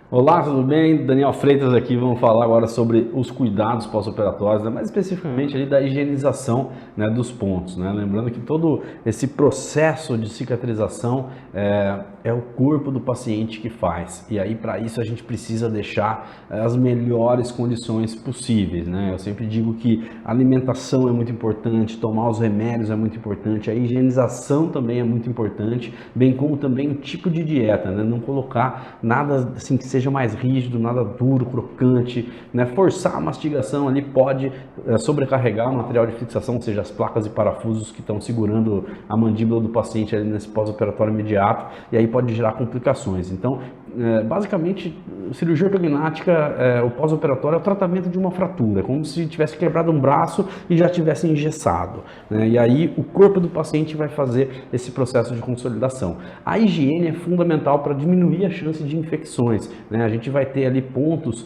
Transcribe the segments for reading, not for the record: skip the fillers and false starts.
Olá, tudo bem? Daniel Freitas aqui, vamos falar agora sobre os cuidados pós-operatórios, né? Mais especificamente ali da higienização, né, dos pontos, né? Lembrando que todo esse processo de cicatrização é o corpo do paciente que faz, e aí para isso a gente precisa deixar as melhores condições possíveis, né? Eu sempre digo que a alimentação é muito importante, tomar os remédios é muito importante, a higienização também é muito importante, bem como também o tipo de dieta, né? Não colocar nada assim que seja mais rígido, nada duro, crocante, né? Forçar a mastigação ali pode sobrecarregar o material de fixação, ou seja, as placas e parafusos que estão segurando a mandíbula do paciente ali nesse pós-operatório imediato, e aí pode gerar complicações. Então, basicamente, cirurgia ortognática, o pós-operatório é o tratamento de uma fratura, como se tivesse quebrado um braço e já tivesse engessado, né? E aí o corpo do paciente vai fazer esse processo de consolidação. A higiene é fundamental para diminuir a chance de infecções, né? A gente vai ter ali pontos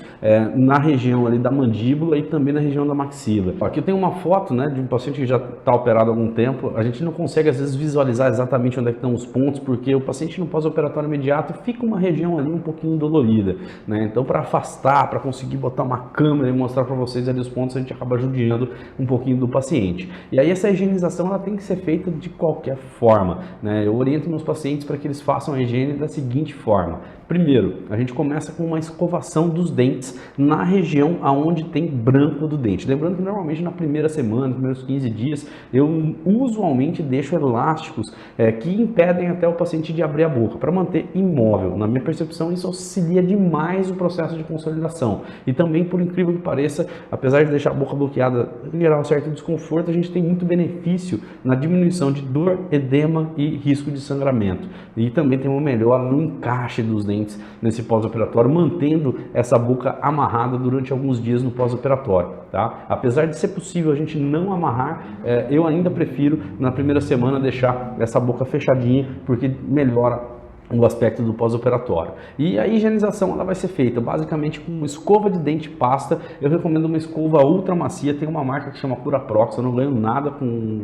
na região ali da mandíbula e também na região da maxila. Aqui eu tenho uma foto, né, de um paciente que já está operado há algum tempo. A gente não consegue às vezes visualizar exatamente onde é que estão os pontos, porque o paciente no pós-operatório imediato fica uma região ali um pouquinho dolorida, né? Então, para afastar, para conseguir botar uma câmera e mostrar para vocês ali os pontos, a gente acaba judiando um pouquinho do paciente. E aí essa higienização ela tem que ser feita de qualquer forma, né? Eu oriento meus pacientes para que eles façam a higiene da seguinte forma. Primeiro, a gente começa com uma escovação dos dentes na região aonde tem branco do dente. Lembrando que normalmente na primeira semana, nos primeiros 15 dias, eu usualmente deixo elásticos que impedem até o paciente de abrir a boca, para manter imóvel. Na minha percepção, isso auxilia demais o processo de consolidação. E também, por incrível que pareça, apesar de deixar a boca bloqueada, gerar um certo desconforto, a gente tem muito benefício na diminuição de dor, edema e risco de sangramento. E também tem uma melhora no encaixe dos dentes nesse pós-operatório, mantendo essa boca amarrada durante alguns dias no pós-operatório, tá? Apesar de ser possível a gente não amarrar, eu ainda prefiro na primeira semana deixar essa boca fechadinha, porque melhora o aspecto do pós-operatório. E a higienização ela vai ser feita basicamente com escova de dente pasta. Eu recomendo uma escova ultra macia, tem uma marca que chama Curaprox, eu não ganho nada com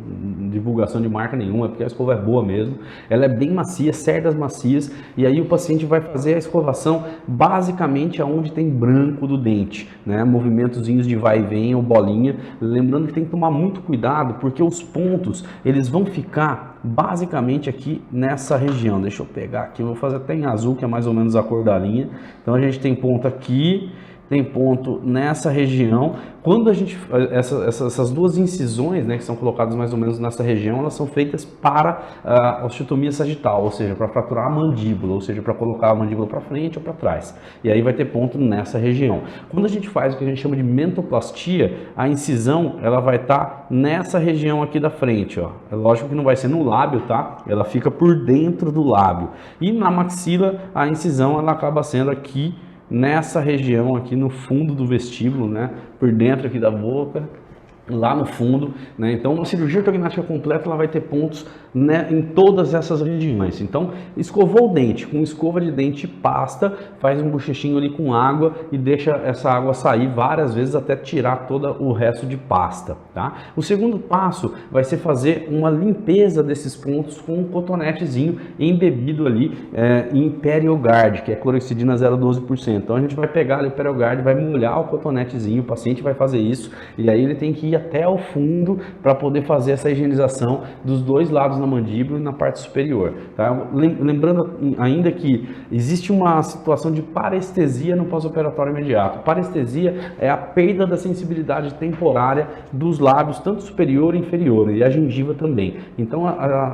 divulgação de marca nenhuma, porque a escova é boa mesmo. Ela é bem macia, cerdas macias, e aí o paciente vai fazer a escovação basicamente aonde tem branco do dente, né? Movimentozinhos de vai e vem ou bolinha. Lembrando que tem que tomar muito cuidado, porque os pontos eles vão ficar basicamente aqui nessa região. Deixa eu pegar aqui, eu vou fazer até em azul, que é mais ou menos a cor da linha. Então a gente tem ponto aqui, tem ponto nessa região. Quando a gente essas duas incisões, né, que são colocadas mais ou menos nessa região, elas são feitas para a osteotomia sagital, ou seja, para fraturar a mandíbula, ou seja, para colocar a mandíbula para frente ou para trás. E aí vai ter ponto nessa região. Quando a gente faz o que a gente chama de mentoplastia, a incisão ela vai estar nessa região aqui da frente, ó. É lógico que não vai ser no lábio, tá? Ela fica por dentro do lábio. E na maxila a incisão ela acaba sendo aqui nessa região aqui no fundo do vestíbulo, né, por dentro aqui da boca, lá no fundo, né? Então uma cirurgia ortognática completa ela vai ter pontos, né, em todas essas regiões. Então escovou o dente com escova de dente pasta, faz um bochechinho ali com água e deixa essa água sair várias vezes até tirar todo o resto de pasta, tá? O segundo passo vai ser fazer uma limpeza desses pontos com um cotonetezinho embebido ali em Periogard, que é cloroxidina 0,12%. Então a gente vai pegar ali o Periogard, vai molhar o cotonetezinho, o paciente vai fazer isso e aí ele tem que ir até o fundo para poder fazer essa higienização dos dois lados na mandíbula e na parte superior, tá? Lembrando ainda que existe uma situação de parestesia no pós-operatório imediato. Parestesia é a perda da sensibilidade temporária dos lábios, tanto superior e inferior, e a gengiva também. Então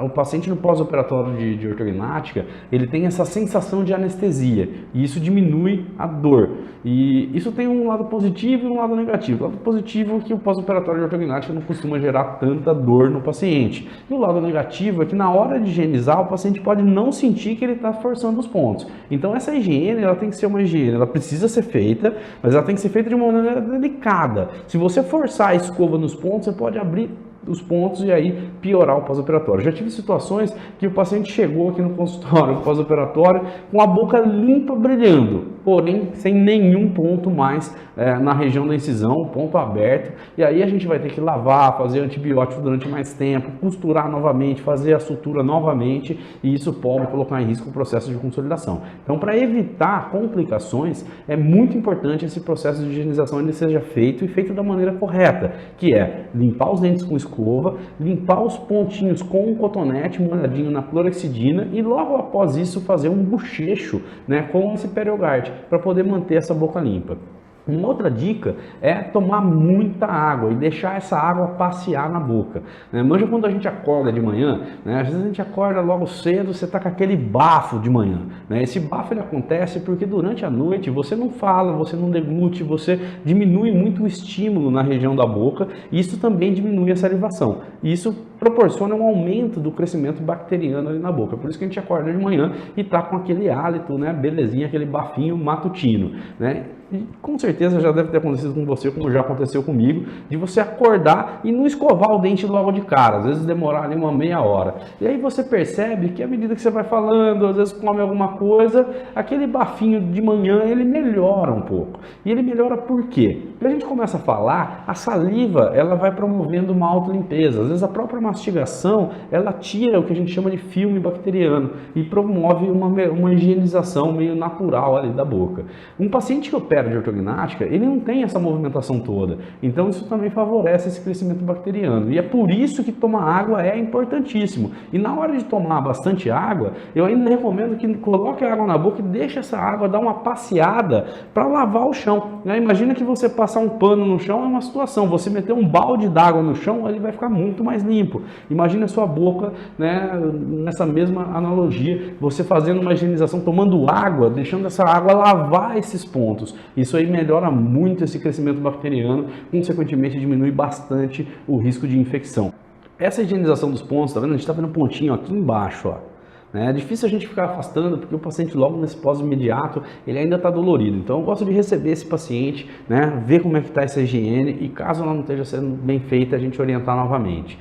o paciente no pós-operatório de ortognática, ele tem essa sensação de anestesia, e isso diminui a dor. E isso tem um lado positivo e um lado negativo. O lado positivo é que o pós-operatório de ortognática não costuma gerar tanta dor no paciente. E o lado negativo é que na hora de higienizar, o paciente pode não sentir que ele está forçando os pontos. Então essa higiene, ela tem que ser uma higiene, ela precisa ser feita, mas ela tem que ser feita de uma maneira delicada. Se você forçar a escova nos pontos, você pode abrir os pontos e aí piorar o pós-operatório. Já tive situações que o paciente chegou aqui no consultório pós-operatório com a boca limpa, brilhando. porém sem nenhum ponto mais na região da incisão, ponto aberto, e aí a gente vai ter que lavar, fazer antibiótico durante mais tempo, costurar novamente, fazer a sutura novamente, e isso pode colocar em risco o processo de consolidação. Então, para evitar complicações, é muito importante esse processo de higienização ele seja feito e feito da maneira correta, que é limpar os dentes com escova, limpar os pontinhos com um cotonete molhadinho na clorexidina e logo após isso fazer um bochecho, né, com esse PerioGuard para poder manter essa boca limpa. Uma outra dica é tomar muita água e deixar essa água passear na boca. Manja quando a gente acorda de manhã, né? Às vezes a gente acorda logo cedo, você está com aquele bafo de manhã. Esse bafo ele acontece porque durante a noite você não fala, você não deglute, você diminui muito o estímulo na região da boca e isso também diminui a salivação. E isso proporciona um aumento do crescimento bacteriano ali na boca. Por isso que a gente acorda de manhã e está com aquele hálito, né, belezinha, aquele bafinho matutino, né? E com certeza já deve ter acontecido com você, como já aconteceu comigo, de você acordar e não escovar o dente logo de cara, às vezes demorar ali uma meia hora. E aí você percebe que à medida que você vai falando, às vezes come alguma coisa, aquele bafinho de manhã ele melhora um pouco. E ele melhora por quê? Porque a gente começa a falar, a saliva ela vai promovendo uma autolimpeza. Às vezes a própria mastigação ela tira o que a gente chama de filme bacteriano e promove uma higienização meio natural ali da boca. Um paciente que opera de ortognática, ele não tem essa movimentação toda, então isso também favorece esse crescimento bacteriano e é por isso que tomar água é importantíssimo. E na hora de tomar bastante água, eu ainda recomendo que coloque a água na boca e deixe essa água dar uma passeada para lavar o chão. Imagina que você passar um pano no chão é uma situação, você meter um balde d'água no chão, ele vai ficar muito mais limpo. Imagina a sua boca, né, nessa mesma analogia, você fazendo uma higienização, tomando água, deixando essa água lavar esses pontos. Isso aí melhora muito esse crescimento bacteriano, consequentemente diminui bastante o risco de infecção. Essa higienização dos pontos, tá vendo? A gente está vendo um pontinho aqui embaixo, ó. É difícil a gente ficar afastando porque o paciente logo nesse pós-imediato ele ainda está dolorido. Então eu gosto de receber esse paciente, né, ver como é que está essa higiene e caso ela não esteja sendo bem feita a gente orientar novamente.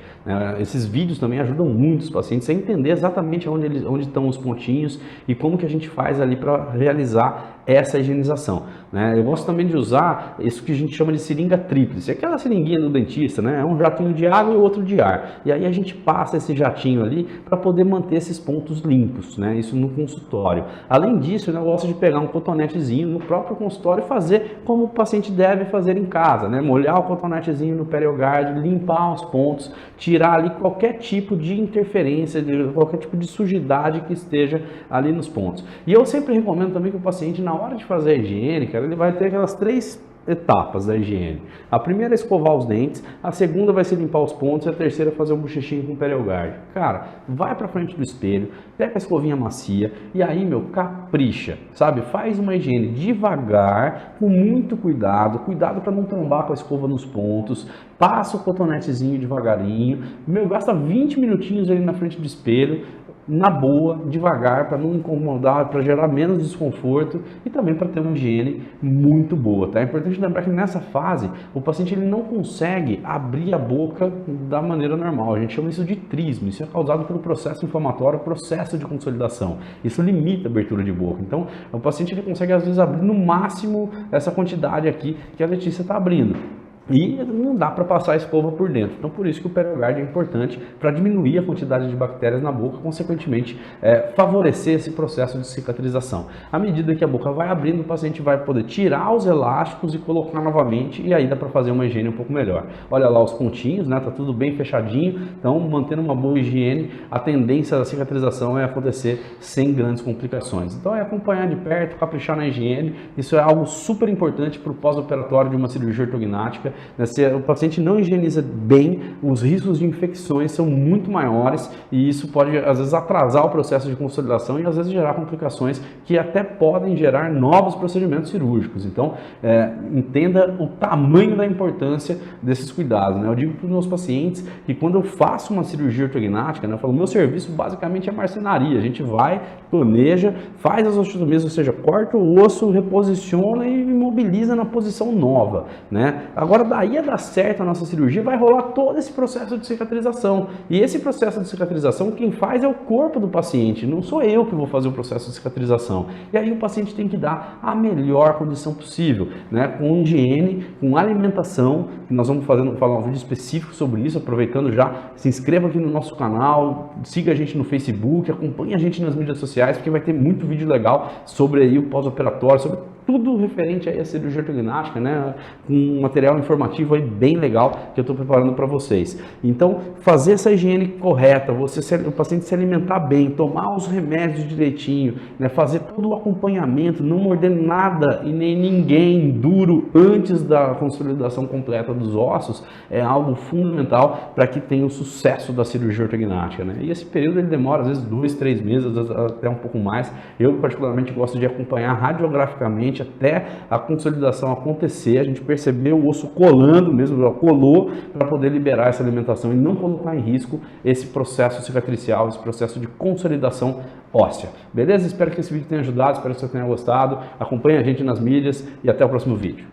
Esses vídeos também ajudam muito os pacientes a entender exatamente onde estão os pontinhos e como que a gente faz ali para realizar essa higienização. Eu gosto também de usar isso que a gente chama de seringa tríplice, aquela seringuinha do dentista, né? É um jatinho de água e outro de ar. E aí a gente passa esse jatinho ali para poder manter esses pontos limpos, né? Isso no consultório. Além disso, eu gosto de pegar um cotonetezinho no próprio consultório e fazer como o paciente deve fazer em casa, né? Molhar o cotonetezinho no PerioGuard, limpar os pontos, tirar ali qualquer tipo de interferência, qualquer tipo de sujidade que esteja ali nos pontos. E eu sempre recomendo também que o paciente, na hora de fazer a higiene, cara, ele vai ter aquelas 3 etapas da higiene. A primeira é escovar os dentes, a segunda vai ser limpar os pontos e a terceira é fazer um bochechinho com PerioGuard. Cara, vai pra frente do espelho, pega a escovinha macia e aí, meu, capricha, sabe? Faz uma higiene devagar, com muito cuidado para não trombar com a escova nos pontos, passa o cotonetezinho devagarinho, meu, gasta 20 minutinhos ali na frente do espelho, na boa, devagar, para não incomodar, para gerar menos desconforto e também para ter uma higiene muito boa, tá? É importante lembrar que nessa fase o paciente ele não consegue abrir a boca da maneira normal. A gente chama isso de trismo. Isso é causado pelo processo inflamatório, processo de consolidação. Isso limita a abertura de boca. Então, o paciente ele consegue às vezes abrir no máximo essa quantidade aqui que a Letícia está abrindo. E não dá para passar a escova por dentro. Então, por isso que o PerioGuard é importante para diminuir a quantidade de bactérias na boca, consequentemente, favorecer esse processo de cicatrização. À medida que a boca vai abrindo, o paciente vai poder tirar os elásticos e colocar novamente, e aí dá para fazer uma higiene um pouco melhor. Olha lá os pontinhos, né? Tá tudo bem fechadinho. Então, mantendo uma boa higiene, a tendência da cicatrização é acontecer sem grandes complicações. Então, é acompanhar de perto, caprichar na higiene. Isso é algo super importante para o pós-operatório de uma cirurgia ortognática. Se o paciente não higieniza bem, os riscos de infecções são muito maiores e isso pode, às vezes, atrasar o processo de consolidação e, às vezes, gerar complicações que até podem gerar novos procedimentos cirúrgicos. Então, entenda o tamanho da importância desses cuidados, né? Eu digo para os meus pacientes que quando eu faço uma cirurgia ortognática, né, eu falo, meu serviço basicamente é marcenaria. A gente vai, planeja, faz as osteotomias, ou seja, corta o osso, reposiciona e imobiliza na posição nova, né? Agora, daí a dar certo a nossa cirurgia, vai rolar todo esse processo de cicatrização. E esse processo de cicatrização, quem faz é o corpo do paciente, não sou eu que vou fazer o processo de cicatrização. E aí o paciente tem que dar a melhor condição possível, né? Com higiene, com alimentação, que nós vamos falar um vídeo específico sobre isso, aproveitando já, se inscreva aqui no nosso canal, siga a gente no Facebook, acompanhe a gente nas mídias sociais, porque vai ter muito vídeo legal sobre aí o pós-operatório, sobre tudo referente aí à cirurgia ortognática, né? Com um material informativo aí bem legal que eu estou preparando para vocês. Então, fazer essa higiene correta, o paciente se alimentar bem, tomar os remédios direitinho, né? Fazer todo o acompanhamento, não morder nada e nem ninguém duro antes da consolidação completa dos ossos, é algo fundamental para que tenha o sucesso da cirurgia ortognática, né? E esse período ele demora às vezes 2, 3 meses, até um pouco mais. Eu particularmente gosto de acompanhar radiograficamente até a consolidação acontecer, a gente perceber o osso colando mesmo, colou, para poder liberar essa alimentação e não colocar em risco esse processo cicatricial, esse processo de consolidação óssea. Beleza? Espero que esse vídeo tenha ajudado, espero que você tenha gostado. Acompanhe a gente nas mídias e até o próximo vídeo.